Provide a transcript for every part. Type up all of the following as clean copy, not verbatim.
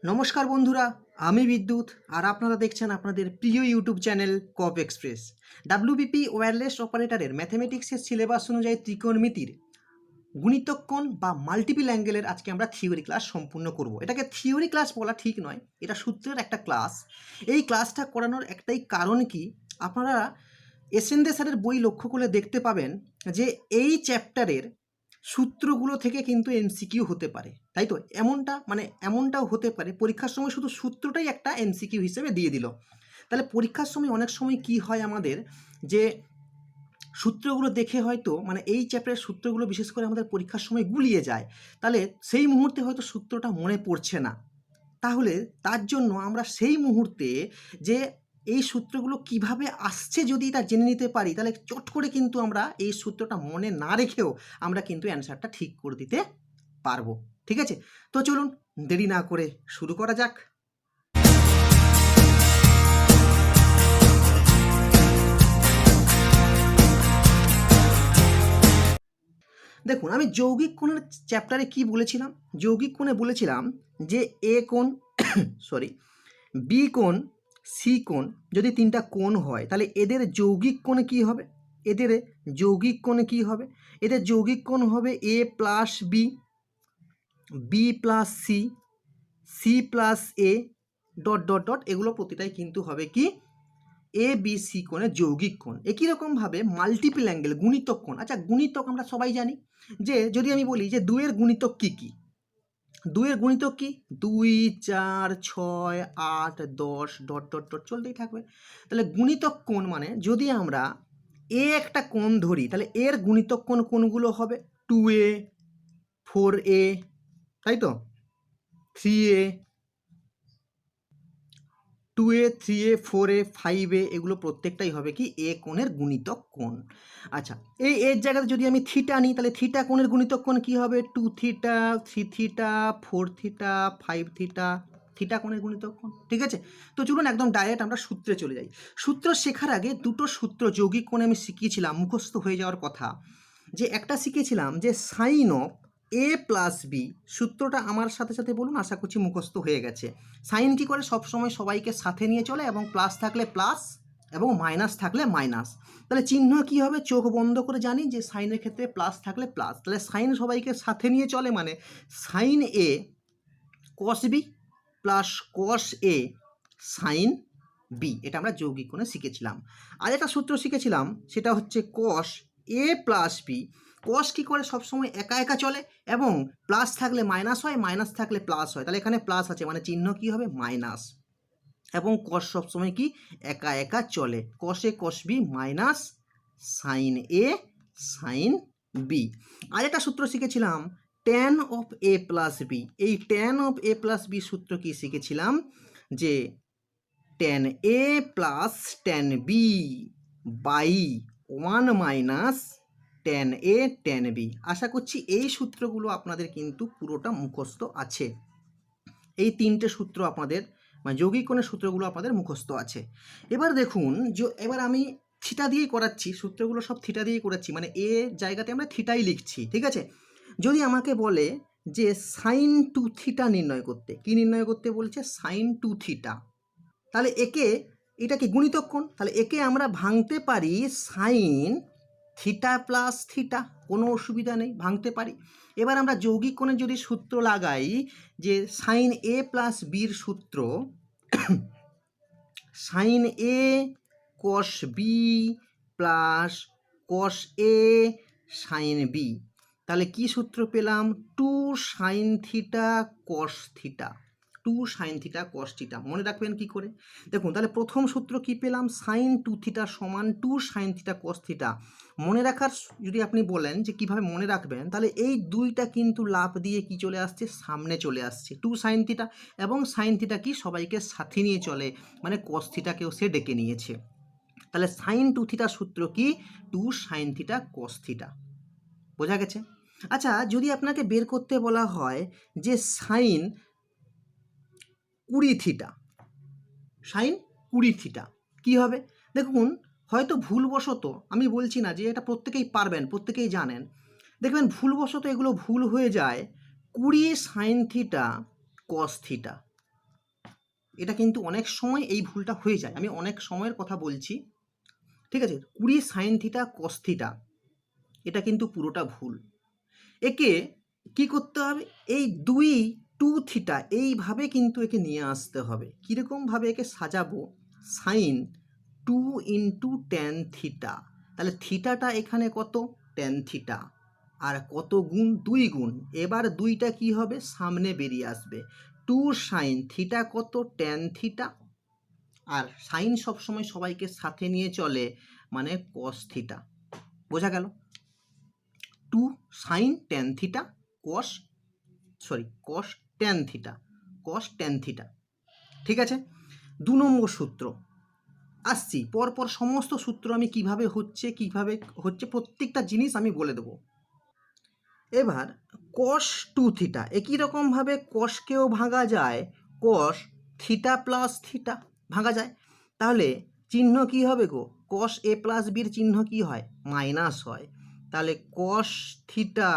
নমস্কার বন্ধুরা, আমি বিদ্যুৎ আর আপনারা দেখছেন আপনাদের প্রিয় ইউটিউব চ্যানেল কপ এক্সপ্রেস। ডাব্লিউবিপি ওয়্যারলেস অপারেটরের ম্যাথমেটিক্সের সিলেবাস অনুযায়ী ত্রিকোণমিতির গুণিতক বা মাল্টিপল অ্যাঙ্গেলের আজকে আমরা থিওরি ক্লাস সম্পূর্ণ করব। এটাকে থিওরি ক্লাস বলা ঠিক নয়, এটা সূত্রের একটা ক্লাস। এই ক্লাসটা করানোর একটাই কারণ কি, আপনারা এসএন দে স্যারের বই লক্ষ্য করলে দেখতে পাবেন যে এই চ্যাপ্টারের সূত্রগুলো থেকে কিন্তু এমসিকিউ হতে পারে, তাই তো? এমনটাও হতে পারে পরীক্ষার সময় শুধু সূত্রটাই একটা এমসিকিউ হিসেবে দিয়ে দিল। তাহলে পরীক্ষার সময় অনেক সময় কি হয় আমাদের, যে সূত্রগুলো দেখে হয়তো এই চ্যাপ্টারের সূত্রগুলো বিশেষ করে আমাদের পরীক্ষার সময় গুলিয়ে যায়, তাহলে সেই মুহূর্তে হয়তো সূত্রটা মনে পড়ছে না। তাহলে তার জন্য আমরা সেই মুহূর্তে যে এই সূত্রগুলো কিভাবে আসছে যদি এটা জেনে নিতে পারি, তাহলে চট করে কিন্তু আমরা এই সূত্রটা মনে না রেখেও আমরা কিন্তু অ্যান্সারটা ঠিক করে দিতে পারবো। ঠিক আছে, তো চলুন দেরি না করে শুরু করা যাক। দেখুন, আমি যৌগিক কোণের চ্যাপ্টারে কি বলেছিলাম? যৌগিক কোণে বলেছিলাম যে এ কোণ বি কোণ, সি কোণ যদি তিনটা কোণ হয়, তাহলে এদের যৌগিক কোণে কি হবে? এদের যৌগিক কোণে কি হবে? এদের যৌগিক কোণ হবে A plus B, B plus C, C plus A, dot dot dot, এগুলো প্রতিটাই কিন্তু হবে কি এ বি সি কোণের যৌগিক কোণ। একই রকমভাবে মাল্টিপল অ্যাঙ্গেল গুণিতক কোণ। আচ্ছা, গুণিতক আমরা সবাই জানি যে যদি আমি বলি যে দুইয়ের গুণিতক কি কি, দুইয়ের গুণিতক কি? 2, 4, 6, 8, 10, ডট ডট ডট চলতেই থাকবে। তাহলে গুণিতক কোণ মানে যদি আমরা এ একটা কোণ ধরি, তাহলে এর গুণিতক কোণ কোনগুলো হবে? 2a, 4a, তাই তো? 3a, 2a, 3a, 4a, 5a, এগুলো প্রত্যেকটাই হবে কি এ কোণের গুণিতক কোণ। আচ্ছা, এই এর জায়গাতে যদি আমি থিটা নিই, তাহলে থিটা কোণের গুণিতক কোণ কি হবে? 2 theta, 3 theta, 4 theta, 5 theta, theta কোণের গুণিতক কোণ। ঠিক আছে, তো চলুন একদম ডাইরেক্ট আমরা সূত্রে চলে যাই। সূত্র শেখার আগে দুটো সূত্র যৌগিক কোণে আমি শিখিয়েছিলাম, মুখস্থ হয়ে যাওয়ার কথা। যে একটা শিখেছিলাম যে sine of A plus B, সূত্রটা আমার সাথে সাথে বলুন, আশা করছি মুখস্থ হয়ে গেছে। সাইন কী করে? সবসময় সবাইকে সাথে নিয়ে চলে, এবং প্লাস থাকলে প্লাস এবং মাইনাস থাকলে মাইনাস। তাহলে চিহ্ন কি হবে? চোখ বন্ধ করে জানি যে সাইনের ক্ষেত্রে প্লাস থাকলে প্লাস, তাহলে সাইন সবাইকে সাথে নিয়ে চলে, মানে সাইন এ কস বি প্লাস কস এ সাইন বি। এটা আমরা যৌগিক কোণে শিখেছিলাম। আর একটা সূত্র শিখেছিলাম, সেটা হচ্ছে কস এ প্লাস বি। কস কী করে? সবসময় একা একা চলে, এবং প্লাস থাকলে মাইনাস হয়, মাইনাস থাকলে প্লাস হয়। তাহলে এখানে প্লাস আছে মানে চিহ্ন কি হবে? মাইনাস। এবং কস সবসময় কি একা একা চলে, cos A cos B minus sine A sine B. আর একটা সূত্র শিখেছিলাম tan of A plus B. এই tan of A plus B সূত্র কি শিখেছিলাম? যে tan A plus tan B by 1 minus tan A tan B. আশা করছি এই সূত্রগুলো আপনাদের কিন্তু পুরোটা মুখস্থ আছে। এই তিনটে সূত্র আপনাদের যৌগিক কোণের সূত্রগুলো আপনাদের মুখস্থ আছে। এবার দেখুন, এবার আমি থিটা দিয়েই করাচ্ছি, সূত্রগুলো সব থিটা দিয়েই করাচ্ছি, মানে এ জায়গাতে আমরা থিটাই লিখছি। ঠিক আছে, যদি আমাকে বলে যে সাইন 2 থিটা নির্ণয় করতে, কি নির্ণয় করতে বলছে? Sine 2 theta. তাহলে এটা কি গুণিতক কোণ, তাহলে একে আমরা ভাঙতে পারি সাইন থিটা প্লাস থিটা, কোনো অসুবিধা নেই, ভাঙতে পারি। এবার আমরা যৌগিক কোণের যদি সূত্র লাগাই, যে সাইন এ প্লাস বির সূত্র সাইন এ কস বি প্লাস কস এ সাইন বি, তাহলে কি সূত্র পেলাম? 2 sine theta cos theta, 2 sine theta cos theta. মনে রাখবেন কি করে? দেখুন, তাহলে প্রথম সূত্র কি পেলাম? সাইন 2 থিটা সমান 2 সাইন থিটা কস থিটা। মনে রাখার যদি আপনি বলেন যে কিভাবে মনে রাখবেন, তাহলে এই দুইটা কিন্তু লাভ দিয়ে কি চলে আসছে? সামনে চলে আসছে 2 সাইন থিটা, এবং সাইন থিটা কি সবাইকে সাথে নিয়ে চলে, মানে কস থিটাকেও সে ডেকে নিয়েছে। তাহলে সাইন 2 থিটা সূত্র কি? 2 সাইন থিটা কস থিটা। বোঝা গেছে? আচ্ছা, যদি আপনাকে বের করতে বলা হয় যে সাইন 20 থিটা, সাইন 20 থিটা কী হবে? দেখুন, হয়তো ভুলবশত, আমি বলছি না যে এটা প্রত্যেকেই পারবেন, প্রত্যেকেই জানেন, দেখবেন ভুলবশত এগুলো ভুল হয়ে যায় 20 সাইন থিটা কস থিটা। এটা কিন্তু অনেক সময় এই ভুলটা হয়ে যায়, আমি অনেক সময়ের কথা বলছি, ঠিক আছে। 20 সাইন থিটা কস থিটা, এটা কিন্তু পুরোটা ভুল। একে কি করতে হবে, এই 2 থিটা এইভাবে কিন্তু একে নিয়ে আসতে হবে। কীরকমভাবে একে সাজাবো, সাইন 2 ইন্টু ট্যান থিটা, তাহলে থিটাটা এখানে কত, ট্যান থিটা, আর কত গুণ, 2 গুণ। এবার 2টা কি হবে, সামনে বেরিয়ে আসবে, 2 সাইন থিটা কত, ট্যান থিটা, আর সাইন সবসময় সবাইকে সাথে নিয়ে চলে, মানে কস থিটা। বোঝা গেল, 2 sign tan theta cos tan theta, কস ট্যান থিটা, ঠিক আছে। 2 নম্বর সূত্র আসছি, পরপর সমস্ত সূত্র আমি কিভাবে হচ্ছে প্রত্যেকটা জিনিস আমি বলে দেবো। এবার কস 2 থিটা, একই রকমভাবে কসকেও ভাঙা যায়, কস থিটা প্লাস থিটা ভাঙা যায়। তাহলে চিহ্ন কি হবে গো, কস এ প্লাস বির চিহ্ন কি হয়, মাইনাস হয়। তাহলে কস theta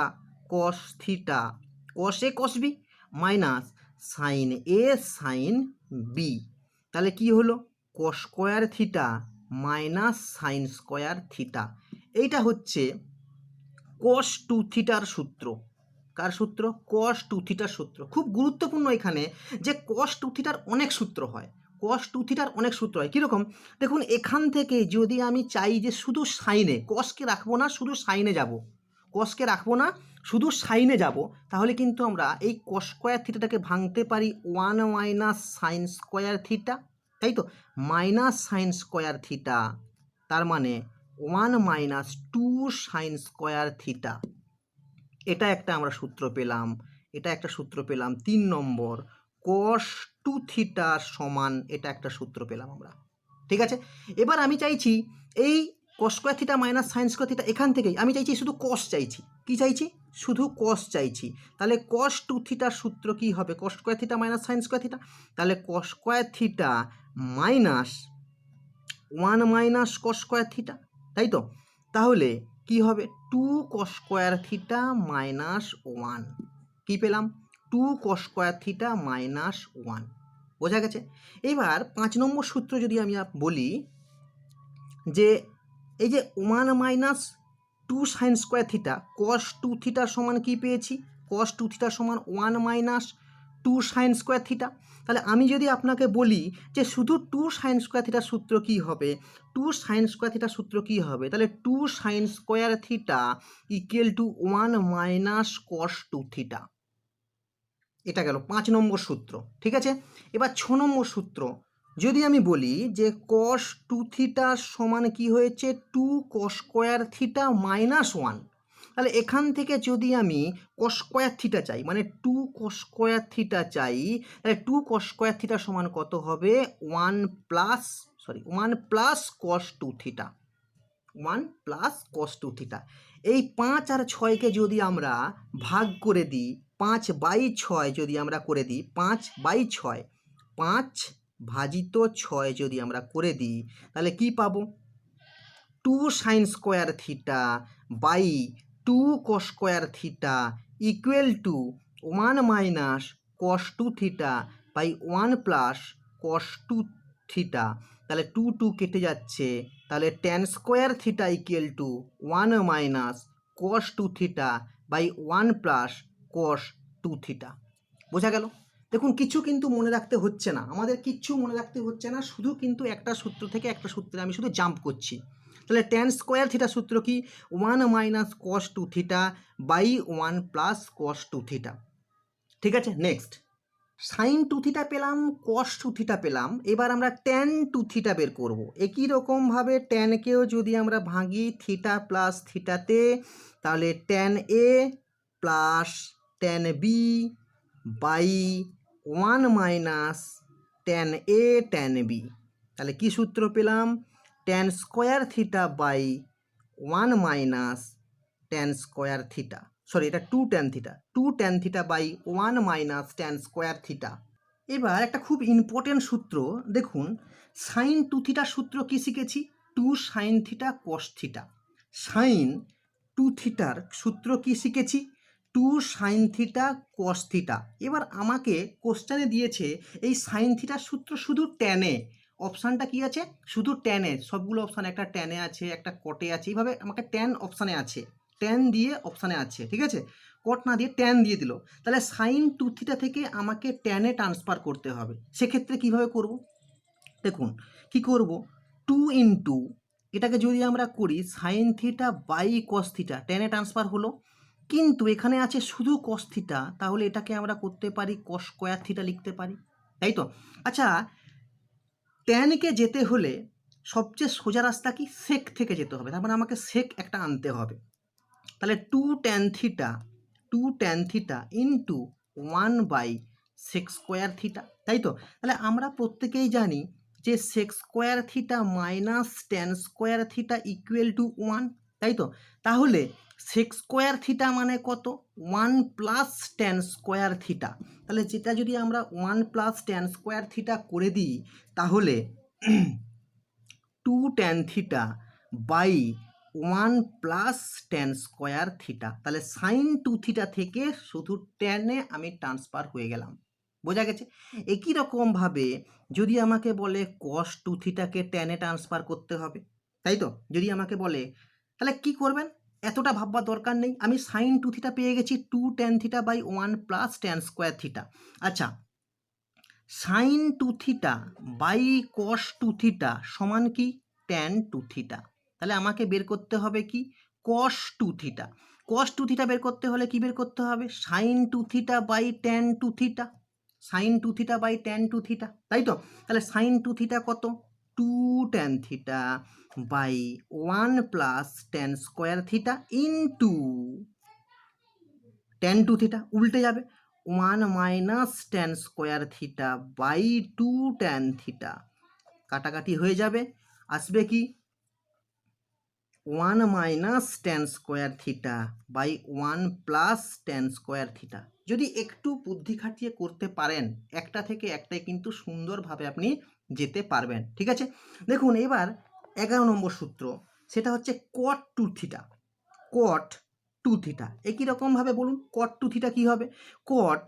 cos A cos B minus sine A sine B, তাহলে কি হলো, কস square theta minus sine square theta. এইটা হচ্ছে কস 2 থিটার সূত্র। কার সূত্র, কস 2 থিটার সূত্র। খুব গুরুত্বপূর্ণ এখানে যে কস 2 থিটার অনেক সূত্র হয়, কস 2 থিটার অনেক সূত্র হয়। কীরকম দেখুন, এখান থেকে যদি আমি চাই যে শুধু সাইনে, কসকে রাখবো না, শুধু সাইনে যাব, কসকে রাখবো না, শুধু সাইনে যাব, তাহলে কিন্তু আমরা এই কস স্কোয়ার থিটাটাকে ভাঙতে পারি 1 মাইনাস সাইন স্কোয়ার থিটা, তাই তো, মাইনাস সাইন স্কোয়ার থিটা, তার মানে 1 মাইনাস 2 সাইন স্কোয়ার থিটা। এটা একটা আমরা সূত্র পেলাম, 3 নম্বর কস 2 থিটা সমান, এটা একটা সূত্র পেলাম আমরা, ঠিক আছে। এবার আমি চাইছি এই কস square theta minus sine square theta, এখান থেকেই আমি চাইছি শুধু কস চাইছি, কি চাইছি, শুধু কস চাইছি। তাহলে কস 2 থিটার সূত্র কি হবে, cos square theta minus sine square theta, তাহলে cos square theta minus 1 minus cos square theta, তাই তো। তাহলে কি হবে, 2 কস স্কোয়ার থিটা মাইনাস 1, কী পেলাম, 2 কস স্কোয়ার থিটা মাইনাস 1। বোঝা গেছে। এবার 5 নম্বর সূত্র যদি আমি বলি, যে এই যে 1 মাইনাস 2 সাইন স্কোয়ার থিটা কস 2 থিটার সমান কি পেয়েছি, কস 2 থিটার সমান 1 মাইনাস 2 সাইন স্কোয়ার থিটা। তাহলে আমি যদি আপনাকে বলি যে শুধু 2 সাইন স্কোয়ার থিটার সূত্র কি হবে, 2 সাইন স্কোয়ার থিটার সূত্র কি হবে, তাহলে 2 sine square theta equal to 1 minus cos 2 theta. এটা গেল 5 নম্বর সূত্র, ঠিক আছে। এবার 6 নম্বর সূত্র যদি আমি বলি যে কস 2 থিটা সমান কি হয়েছে, 2 কস স্কোয়ার থিটা মাইনাস 1, তাহলে এখান থেকে যদি আমি কস স্কোয়ার থিটা চাই, মানে 2 কস স্কোয়ার থিটা চাই, তাহলে 2 কস স্কোয়ার থিটা সমান কত হবে, 1 plus cos 2 theta, 1 plus cos 2 theta. এই 5 আর 6কে যদি আমরা ভাগ করে দিই, 5/6 যদি আমরা করে দিই, 5/6, 5 ভাজিত 6 যদি আমরা করে দিই, তাহলে কি পাবো, 2 sine square theta by 2 cos square theta equal to 1 minus cos 2 theta by 1 plus cos 2 theta. তাহলে 2 2 কেটে যাচ্ছে, তাহলে tan square theta equal to 1 minus cos 2 theta by 1 plus cos 2 theta. বোঝা গেল। দেখুন কিছু কিন্তু মনে রাখতে হচ্ছে না, আমাদের কিচ্ছু মনে রাখতে হচ্ছে না, শুধু কিন্তু একটা সূত্র থেকে একটা সূত্রে আমি শুধু জাম্প করছি। তাহলে ট্যান স্কোয়ার থিটা সূত্র কি, 1 minus cos 2 theta by 1 plus cos 2 theta, ঠিক আছে। নেক্সট সাইন 2 থিটা পেলাম, কস 2 থিটা পেলাম, এবার আমরা ট্যান 2 থিটা বের করব। একই রকমভাবে ট্যানকেও যদি আমরা ভাঙি থিটা প্লাস থিটাতে, তাহলে tan A plus tan B by 1 minus tan A tan B, তাহলে কি সূত্র পেলাম, tan square theta by 1 minus tan square theta, এটা 2 tan theta by 1 minus tan square theta. এবার একটা খুব ইম্পর্টেন্ট সূত্র দেখুন, সাইন 2 থিটার সূত্র কি শিখেছি, 2 sine theta cos theta. Sine 2 থিটার সূত্র কি শিখেছি, two sine theta cos theta. এবার আমাকে কোশ্চেনে দিয়েছে এই সাইন থিটার সূত্র শুধু ট্যানে, অপশানটা কি আছে শুধু ট্যানে, সবগুলো অপশান একটা ট্যানে আছে একটা কটে আছে, এইভাবে আমাকে ট্যান অপশানে আছে, ট্যান দিয়ে অপশানে আছে, ঠিক আছে, কট না দিয়ে ট্যান দিয়ে দিল। তাহলে সাইন টু থিটা থেকে আমাকে ট্যানে ট্রান্সফার করতে হবে, সেক্ষেত্রে কিভাবে করব দেখুন কি করব, টু ইন্টু এটাকে যদি আমরা করি sine theta by cos theta, ট্যানে ট্রান্সফার হলো, কিন্তু এখানে আছে শুধু কস থিটা, তাহলে এটাকে আমরা করতে পারি কস স্কোয়ার থিটা লিখতে পারি, তাই তো। আচ্ছা, ট্যানকে যেতে হলে সবচেয়ে সোজা রাস্তা কি, সেক থেকে যেতে হবে, তার মানে আমাকে সেক একটা আনতে হবে। তাহলে two tan theta into 1 by sec square theta, তাই তো। তাহলে আমরা প্রত্যেকেই জানি যে sec square theta minus tan square theta equal to 1, তাই তো। তাহলে সেক স্কোয়ার থিটা মানে কত, 1 প্লাস ট্যান স্কোয়ার থিটা। তাহলে যেটা যদি আমরা 1 প্লাস ট্যান স্কোয়ার থিটা করে দিই, তাহলে two tan theta by 1 plus tan square theta, তাহলে সাইন টু থিটা থেকে শুধু ট্যানে আমি ট্রান্সফার হয়ে গেলাম, বোঝা গেছে। একই রকমভাবে যদি আমাকে বলে কস টু থিটাকে ট্যানে ট্রান্সফার করতে হবে, তাই তো, যদি আমাকে বলে তাহলে কি করবেন, এতটা ভাববার দরকার নেই, আমি সাইন টু থিটা পেয়ে গেছি two tan theta by 1 plus tan square theta. আচ্ছা, sine two theta by cos two theta সমান কি, ট্যান টু থিটা। তাহলে আমাকে বের করতে হবে কি, cos two theta. Cos two theta বের করতে হলে কি বের করতে হবে, sine two theta by tan two theta, sine two theta by tan two theta, তাই তো। তাহলে সাইন টু থিটা কত, two tan theta by 1 plus tan square theta into tan two theta, উল্টে যাবে, 1 minus tan square theta by 2 tan theta, কাটাকাটি হয়ে যাবে, আসবে কি 1 minus tan square theta by 1 plus tan square theta. যদি একটু বুদ্ধি খাটিয়ে করতে পারেন, একটা থেকে একটাই কিন্তু সুন্দরভাবে আপনি যেতে পারবেন, ঠিক আছে। দেখুন এবার 11 নম্বর সূত্র, সেটা হচ্ছে cot to theta, cot to theta একই রকমভাবে বলুন, কট টু থিটা কী হবে, কট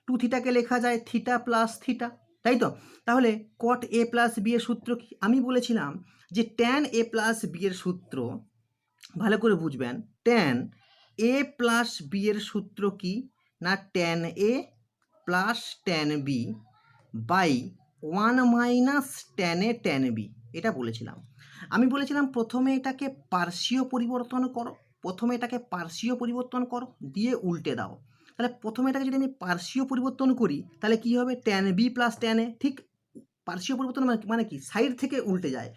টু থিটাকে লেখা যায় থিটা প্লাস থিটা, তাই তো। তাহলে কট এ প্লাস বি এর সূত্র কি, আমি বলেছিলাম যে ট্যান এ প্লাস বি এর সূত্র, ভালো করে বুঝবেন, ট্যান এ প্লাস বি এর সূত্র কি না, tan A plus tan B by 1 minus tan A tan B, এটা বলেছিলাম। আমি বলেছিলাম প্রথমে এটাকে পার্শ্বীয় পরিবর্তন করো, প্রথমে এটাকে পার্শ্বীয় পরিবর্তন করো দিয়ে উল্টে দাও। তাহলে প্রথমে এটাকে যদি আমি পার্শ্বীয় পরিবর্তন করি তাহলে কি হবে, tan B plus tan A, ঠিক পার্শ্বীয় পরিবর্তন মানে কি, সাইড থেকে উল্টে যায়।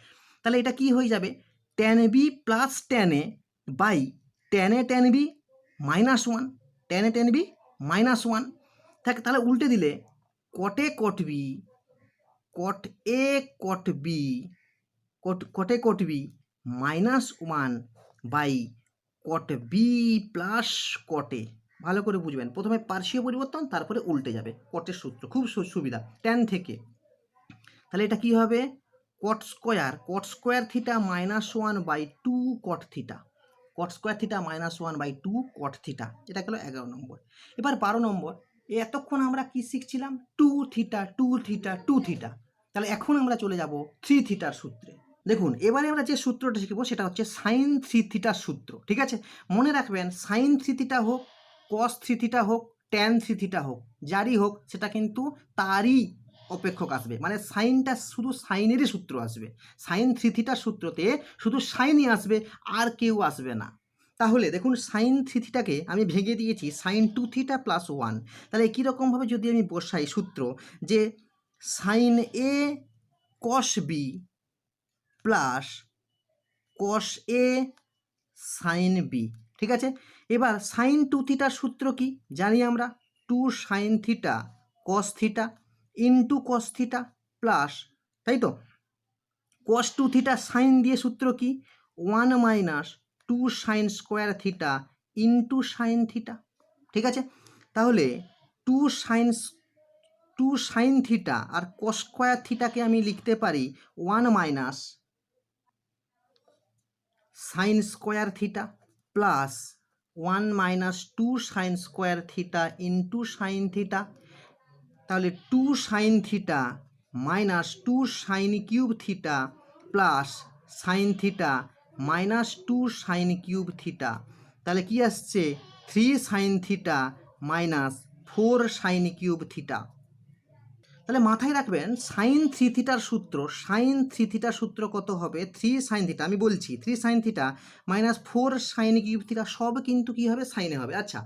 তাহলে এটা কি হয়ে যাবে, tan B plus tan A by tan A tan B minus 1, tan A tan B minus 1 থাকে। তাহলে উল্টে দিলে cot A cot B, cot A cot B, cot A cot B minus 1 by cot B plus cot A. ভালো করে বুঝবেন, প্রথমে পার্শ্বীয় পরিবর্তন তারপরে উল্টে যাবে, কটের সূত্র খুব সুবিধা ট্যান থেকে। তাহলে এটা কি হবে, cot square theta minus 1 by 2 cot theta, cot square theta minus 1 by 2 cot theta, এটা গেল 11 নম্বর। এবার 12 নম্বর, এতক্ষণ আমরা কি শিখছিলাম, two theta two theta two theta, তাহলে এখন আমরা চলে যাব থ্রি থিটার সূত্রে। দেখুন এবারে আমরা যে সূত্রটা শিখবো সেটা হচ্ছে সাইন থ্রি থিটার সূত্র, ঠিক আছে। মনে রাখবেন সাইন থ্রি থিটা হোক, কস থ্রি থিটা হোক, ট্যান থ্রি থিটা হোক, যারই হোক সেটা কিন্তু তারই অপেক্ষক আসবে, মানে সাইনটা শুধু সাইনেরই সূত্র আসবে, সাইন থ্রি থিটার সূত্রতে শুধু সাইনই আসবে, আর কেউ আসবে না। তাহলে দেখুন সাইন থ্রি থিটাকে আমি ভেঙে দিয়েছি সাইন টু থিটা প্লাস 1, তাহলে কীরকমভাবে যদি আমি বসাই সূত্র, যে সাইন এ কস বি প্লাস কস এ সাইন বি, ঠিক আছে। এবার সাইন টু থিটার সূত্র কি জানি আমরা, two sine theta cos theta into cos theta plus, তাই তো, কস টু থিটা সাইন দিয়ে সূত্র কি 1 minus two sine square theta into sine theta, ঠিক আছে। তাহলে টু সাইন থিটা আর কস স্কোয়ার থিটাকে আমি লিখতে পারি 1 minus sine square theta plus one minus two sine square theta into sine theta, তাহলে two sine theta minus two sine cube theta plus sine theta minus two sine cube theta, তাহলে কি আসছে three sine theta minus four sine cube theta. তাহলে মাথায় রাখবেন sign three থিটার সূত্র, sign three থিটার সূত্র কত হবে, থ্রি সাইন থিটা, আমি বলছি three sine theta minus four sine cube theta, সব কিন্তু কী হবে সাইনে হবে। আচ্ছা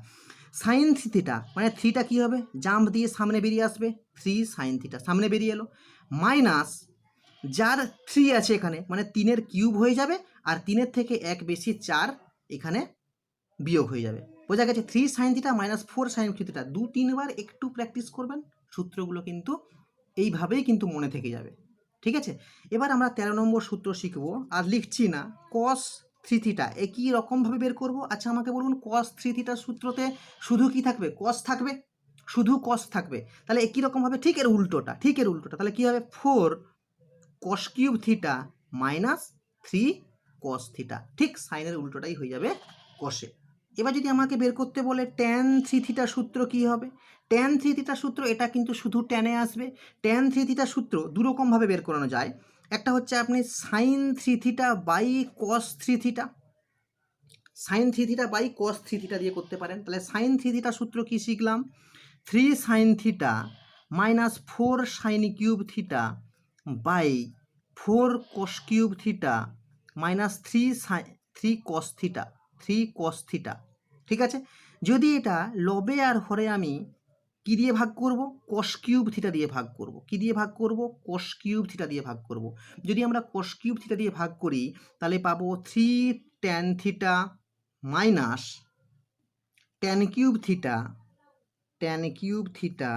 সাইন থ্রি থিটা মানে থ্রিটা কী হবে, জাম্প দিয়ে সামনে বেরিয়ে আসবে, থ্রি সাইন থিটা সামনে বেরিয়ে এলো, মাইনাস যার থ্রি আছে এখানে মানে তিনের কিউব হয়ে যাবে, আর তিনের থেকে এক বেশি চার এখানে বিয়োগ হয়ে যাবে, বোঝা গেছে। Three sine theta minus four sine theta, দু তিনবার একটু প্র্যাকটিস করবেন, সূত্রগুলো কিন্তু এইভাবেই কিন্তু মনে থেকে যাবে, ঠিক আছে। এবার আমরা 13 নম্বর সূত্র শিখব, আর লিখছি না, কস থ্রি থিটা একই রকমভাবে বের করব। আচ্ছা আমাকে বলুন কস থ্রি থিটার সূত্রতে শুধু কি থাকবে, কস থাকবে, শুধু কস থাকবে, তাহলে একই রকমভাবে ঠিক এর উল্টোটা, ঠিক এর উল্টোটা, তাহলে কী হবে four cos cube theta minus three cos theta, ঠিক সাইনের উল্টোটাই হয়ে যাবে কসে। এবার যদি আমাকে বের করতে বলে ট্যান থ্রি থিটার সূত্র কী হবে, ট্যান থ্রি থিটার সূত্র এটা কিন্তু শুধু ট্যানে আসবে। ট্যান থ্রি থিটার সূত্র দুরকমভাবে বের করানো যায়, একটা হচ্ছে আপনি sine three theta by cos three theta, sine three theta by cos three theta দিয়ে করতে পারেন। তাহলে সাইন থ্রি থিটার সূত্র কী শিখলাম, three sine theta minus four sine cube theta by four cos cube theta minus three cos theta, three cos theta, ঠিক আছে। যদি এটা লবে আর হরে আমি কী দিয়ে ভাগ করব, কস কিউব থিটা দিয়ে ভাগ করব, কী দিয়ে ভাগ করব, কস কিউব থিটা দিয়ে ভাগ করব। যদি আমরা কস কিউব থিটা দিয়ে ভাগ করি তাহলে পাবো three tan theta minus tan cube theta, tan cube theta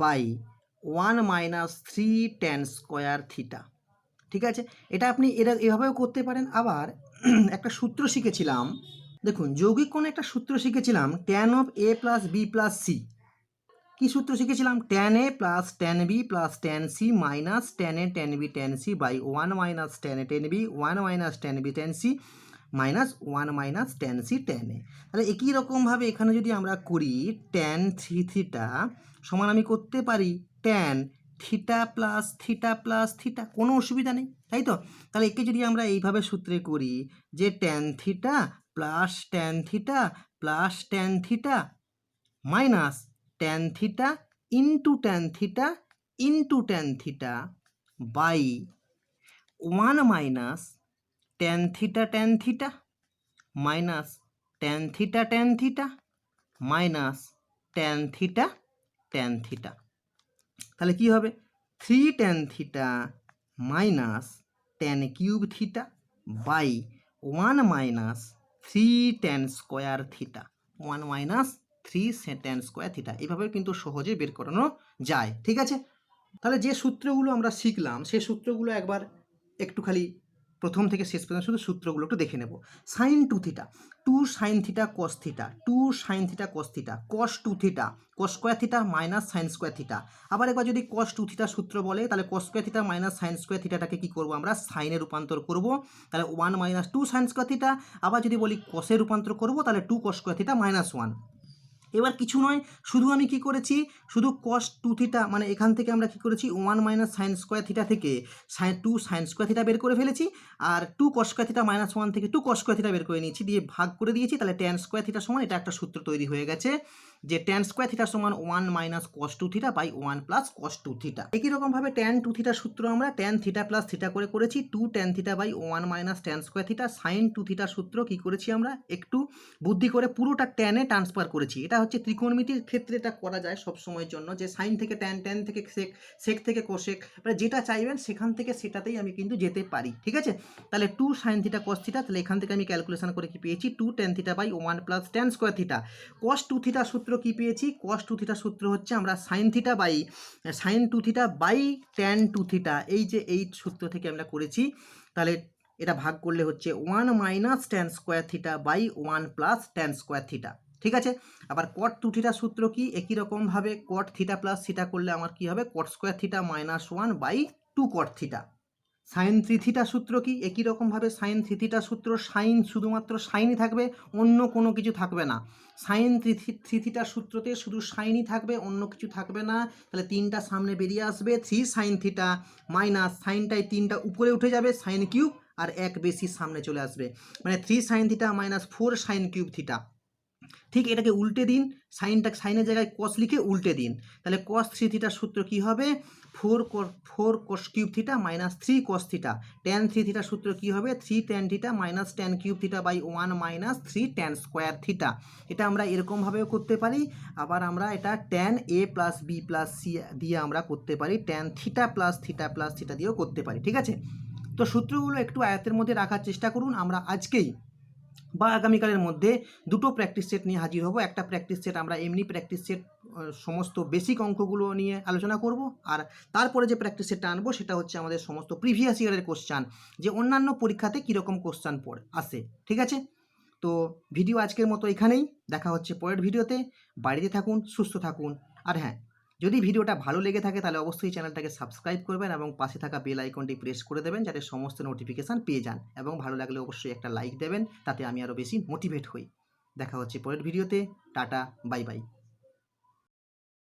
by one minus three tan square theta, ঠিক আছে। এটা আপনি এভাবেও করতে পারেন। আবার একটা সূত্র শিখেছিলাম, দেখুন যৌগিক কোণে একটা সূত্র শিখেছিলাম, tan of A plus B plus C, কী সূত্র শিখেছিলাম, tan A plus tan B plus tan C minus tan A tan B tan C by one minus tan A tan B one minus tan B tan C minus one minus tan C tan A. তাহলে একই রকমভাবে এখানে যদি আমরা করি tan three theta সমান আমি করতে পারি ট্যান থিটা প্লাস থিটা, কোনো অসুবিধা নেই, তাই তো। তাহলে একে যদি আমরা এইভাবে সূত্রে করি যে tan theta plus tan theta plus tan theta minus tan theta into tan theta into tan theta by one minus tan theta minus tan theta minus tan theta, তাহলে কি হবে three tan theta minus tan cube theta by one minus three tan square theta, one minus three tan square theta, এইভাবে কিন্তু সহজে বের করানো যায়, ঠিক আছে। তাহলে যে সূত্রগুলো আমরা শিখলাম সেই সূত্রগুলো একবার একটু খালি প্রথম থেকে শেষ পর্যন্ত শুধু সূত্রগুলো একটু দেখে নেব। Sine two theta, two sine theta cos theta, two sine theta cos theta, cos two theta cos square theta minus sine square theta. আবার একবার যদি কস টু থিটা সূত্র বলে তাহলে cos square theta minus sine square থিটাটাকে কী করবো আমরা সাইনে রূপান্তর করব, তাহলে one minus two sine square theta. আবার যদি বলি কসে রূপান্তর করব তাহলে two cos square theta minus one. এবার কিছু নয়, শুধু আমি কি করেছি, শুধু কস টু থিটা মানে এখান থেকে আমরা কি করেছি one minus sine square theta থেকে টু সাইন স্কোয়ার থিটা বের করে ফেলেছি, আর two cos square theta minus one থেকে টু কস স্কোয়ার থিটা বের করে নিয়েছি, দিয়ে ভাগ করে দিয়েছি। তাহলে ট্যান স্কোয়ার থিটা সমান এটা একটা সূত্র তৈরি হয়ে গেছে যে ট্যান স্কোয়ার থিটা সমান one minus cos two theta by one plus cos two theta. একই রকমভাবে ট্যান টু থিটার সূত্র আমরা ট্যান থিটা প্লাস থিটা করে করেছি, two tan theta by one minus tan square theta. Sine two থিটার সূত্র কী করেছি আমরা একটু বুদ্ধি করে পুরোটা ট্যানে ট্রান্সফার করেছি। এটা হচ্ছে ত্রিকোণমিতির ক্ষেত্রে এটা করা যায় সব সময়ের জন্য, যে সাইন থেকে ট্যান, ট্যান থেকে সেক, সেক থেকে কোসেক, মানে যেটা চাইবেন সেখান থেকে সেটাতেই আমি কিন্তু যেতে পারি, ঠিক আছে। তাহলে two sine theta cos theta, তাহলে এখান থেকে আমি ক্যালকুলেশন করে কি পেয়েছি two tan theta by one plus tan square theta. Cos two theta সূত্র কি পেয়েছি, কস টু থিটা সূত্র হচ্ছে আমরা sine theta by sine two theta by tan two theta, এই যে এই সূত্র থেকে আমরা করেছি। তাহলে এটা ভাগ করলে হচ্ছে one minus tan square theta by one plus tan square theta, ঠিক আছে। আবার কট টু থিটা সূত্র কি, একই রকমভাবে কট থিটা প্লাস থিটা করলে আমার কি হবে cot square theta minus one by two cot theta, sine three theta সূত্র কি? একই রকমভাবে সাইন থ্রি থিটা সূত্র, সাইন শুধুমাত্র সাইনই থাকবে, অন্য কোনো কিছু থাকবে না। সাইন থ্রি থিটার সূত্রতে শুধু সাইনই থাকবে, অন্য কিছু থাকবে না। তাহলে তিনটা সামনে বেরিয়ে আসবে, থ্রি সাইন থিটা মাইনাস সাইনটাই তিনটা উপরে উঠে যাবে, সাইন কিউব, আর এক বেশি সামনে চলে আসবে, মানে three sine theta minus four sine cube theta. ঠিক এটাকে উল্টে দিন, সাইনের জায়গায় কস লিখে উল্টে দিন, তাহলে কস থ্রি থিটার সূত্র কি হবে? Four cos cube theta minus three cos theta. Tan three থিটার সূত্র কি হবে? Three tan theta minus tan cube theta by one minus three tan square theta. এটা আমরা এরকমভাবেও করতে পারি, আবার আমরা এটা tan A plus B plus C দিয়ে আমরা করতে পারি, ট্যান থিটা প্লাস থিটা দিয়েও করতে পারি। ঠিক আছে, তো সূত্রগুলো একটু আয়ত্তের মধ্যে রাখার চেষ্টা করুন। আমরা আজকেই বা আগামীকালের মধ্যে দুটো প্র্যাকটিস সেট নিয়ে হাজির হব। একটা প্র্যাকটিস সেট আমরা এমনি প্র্যাকটিস সেট সমস্ত বেসিক অঙ্কগুলো নিয়ে আলোচনা করব, আর তারপরে যে প্র্যাকটিস সেটটা আনবো সেটা হচ্ছে আমাদের সমস্ত প্রিভিয়াস ইয়ারের কোশ্চান, যে অন্যান্য পরীক্ষাতে কীরকম কোশ্চান আসে। ঠিক আছে, তো ভিডিও আজকের মতো এখানেই, দেখা হচ্ছে পরের ভিডিওতে। বাড়িতে থাকুন, সুস্থ থাকুন, আর হ্যাঁ, যদি ভিডিওটা ভালো লেগে থাকে তাহলে অবশ্যই চ্যানেলটাকে সাবস্ক্রাইব করবেন এবং পাশে থাকা বেল আইকনটি প্রেস করে দেবেন, যাতে সমস্ত নোটিফিকেশান পেয়ে যান, এবং ভালো লাগলে অবশ্যই একটা লাইক দেবেন, তাতে আমি আরও বেশি মোটিভেট হই। দেখা হচ্ছে পরের ভিডিওতে। Tata, bye bye.